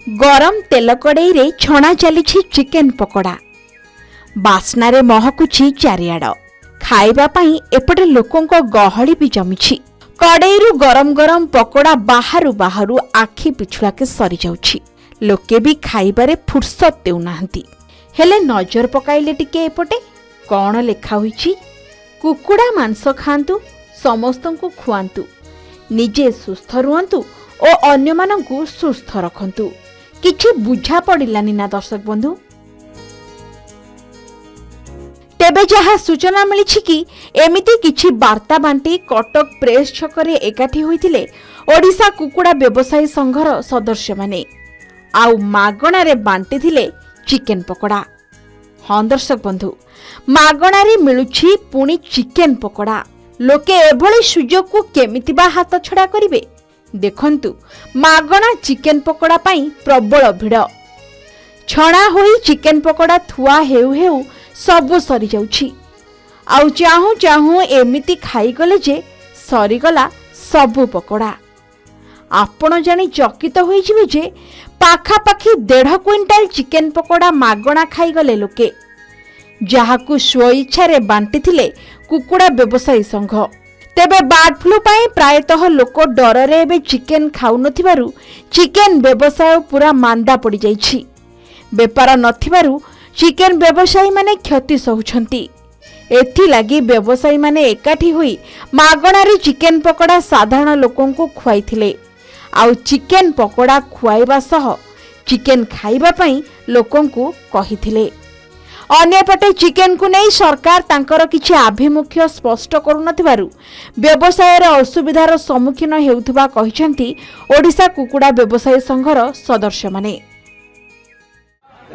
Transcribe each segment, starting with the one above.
गरम तेल कड़ई रे छणा चली चिकेन पकोड़ा बास्नारे महकुची चारिआड खाइबा पई एपटे लोकों गहली भी जमी कड़ईरु गरम गरम पकोड़ा बाहरु बाहरु आखि पिछुआ के सरी जाउछि। लोके भी खाइबारे फुर्सत देउनाहंती। हेले नजर पकाइले टिके एपटे कौन लेखा होइछि कुकुड़ा मांस खांतु समस्तंकु खुआंतु निजे सुस्थ रुहंतु और अन्य मानंकु सुस्थ रखंतु। किछि बुझा पड़िलानी ना दर्शक बंधु। तेबे जहा सूचना मिली कि एमिति किछि वार्ता बांटी कटक प्रेस छकरे एकाठी होइथिले ओडिशा कुकुड़ा व्यवसायी संघर सदस्य माने आउ मागणा रे बांटी थिले चिकेन पकोड़ा। हाँ दर्शक बंधु मागणारे मिलुछि पुणी चिकेन पकोड़ा। लोके एभली सुजोग को केमिति बा हाथ छड़ा करिवे। देखंतु मागणा चिकेन पकोड़ा पाई प्रबल भिड़। छणा होई चिकेन पकोड़ा थुआ हेउ हेउ सबु सरी जाउछि। आउ चाहू चाहू एमिति खाई गले जे सरीगला सबु पकोड़ा। आपण जानी चकित होई जिवे जे पाखापाखी 1.5 क्विंटाल चिकेन पकोड़ा मागणा खाई गले लोके जहाकु स्वेच्छा रे बांटी थिले कुकुड़ा व्यवसायी संघ। तेबे बर्ड फ्लू पाई प्रायतः लोक डर रे एबे चिकेन खाउ नथिबारु चिकेन व्यवसाय पूरा मांदा पड़ी जाइछि। बेपार नथिबारु चिकेन व्यवसायी माने क्षति सहुछंती। एथि लागी व्यवसायी माने एकाठी होई मागणा रे चिकेन पकोड़ा साधारण लोकों को खुआइथिले। आउ चिकेन पकोड़ा खुआइबा सह चिकेन खाइबा पई लोकों को कहिथिले। अन्यपटे चिकेन को नहीं सरकार तांकर किछि आभिमुख्य स्पष्ट करुनथिबारु व्यवसाय रे असुविधार सम्मुखीन हेउथबा कहिसंती ओडिशा कुकुड़ा व्यवसायी संघर सदस्य माने।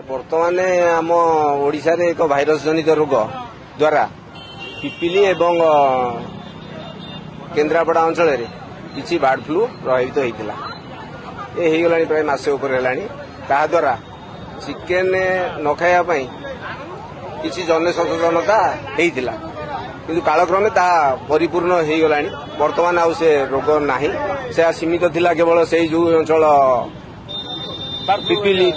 वर्तमान आम ओडिशा रे एक भाइरस जनित रोग द्वारा पिपिली एवं केन्द्रापड़ा अंचल रे किछि बर्ड फ्लू प्रभावित होइतिला। ए हेगलानी प्राय मासे ऊपर हेलानी। ता द्वारा चिकेन न खाया पई किछि जन सचेतनता हेइतिला किंतु कालक्रमे ता परिपूर्ण हेगलानी। वर्तमान आउ से रोग नाही। से सीमित थिला केवल सेई जो अंचल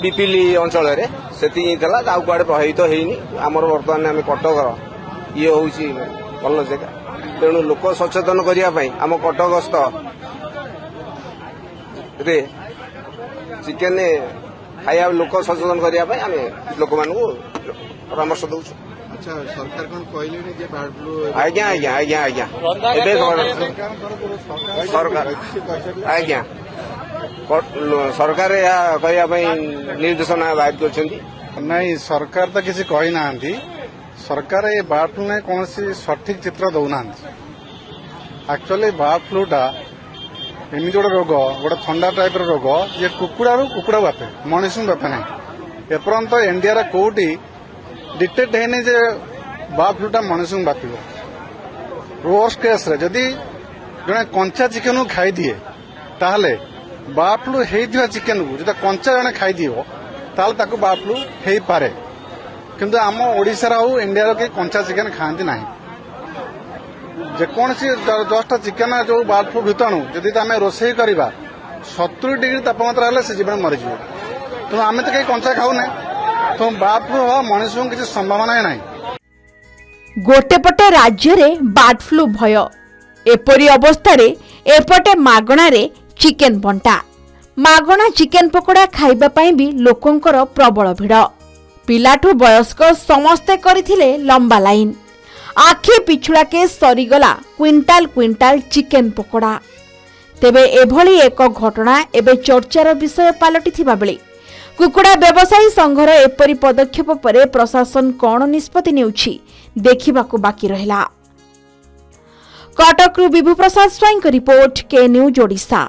पिपिली अंचल रे सेति थिला आउ कुआडे प्रभावित हेइनी। हमर वर्तमान आमे कटक ये होउछि भल जगह तेणु लोक सचेतन करिया पई आम कटकस्थ रे चिकेन खाया लोक सचेतन करिया पई आमे लोक मानकु परामर्श दउछु। अच्छा सरकार कोन कहले जे बर्ड फ्लू आज्ञा आज्ञा आज्ञा आज्ञा एबे सरकार आज्ञा सरकार या कहिया पई निर्देशना बाहर करछंती। नहीं सरकार तो किसी कही ना। सरकार ये बर्ड फ्लू ने कौन सी सठिक चित्र दौना। एक्चुअली बर्ड फ्लूटा एमती गोटे रोग गोटे थंडा टाइप रोग ये कुकुड़ा बापे मनुष्य बापे ना। एपर्यंत इंडिया कौटी डिटेक्ट है जे बर्ड फ्लूटा मनुष्य बापिब। वर्स्ट केस रे जदि जड़े कंचा चिकेन खाई दिए ताहले बर्ड फ्लू होता चिकेन को जो कंचा जड़े खाई दियो ताहले ताको बर्ड फ्लू हो पारे। किंतु आम ओडिशा हो इंडिया के कंचा चिकेन खाती ना। जेकोसी जस्ट चिकेन जो बर्ड फ्लू भूताणु जदि आम रोषे करवा 70 डिग्री तापमात्रा हेल्ले से जीवन मरीज। तेणु आम तो कहीं कंचा खाऊने तो बर्ड फ्लू हवा मनुष्य को किसी संभावना ना। गोटेपटे राज्य रे बर्ड फ्लू भय एपरी अवस्था रे एपटे मागणा रे चिकेन बंटा। मागणा चिकेन पकोड़ा खाइबा पई भी लोकंकर प्रबल भिड़। पिलाठू वयस्क समस्ते करिथिले लंबा लाइन। आखि पिछुड़ा के सरीगला क्विंटाल क्विंटाल चिकेन पकोड़ा। तेबे एभली एक घटना एबे चर्चार विषय पालटिथिबा बेले कुकुड़ा व्यवसायी संघर एपरी पदक्षेप परे प्रशासन कौन निष्पत्ति नेउछि देखिबाकू बाकी रहिला। कटकरू विभू प्रसाद स्वाईं रिपोर्ट के न्यूज ओडिशा।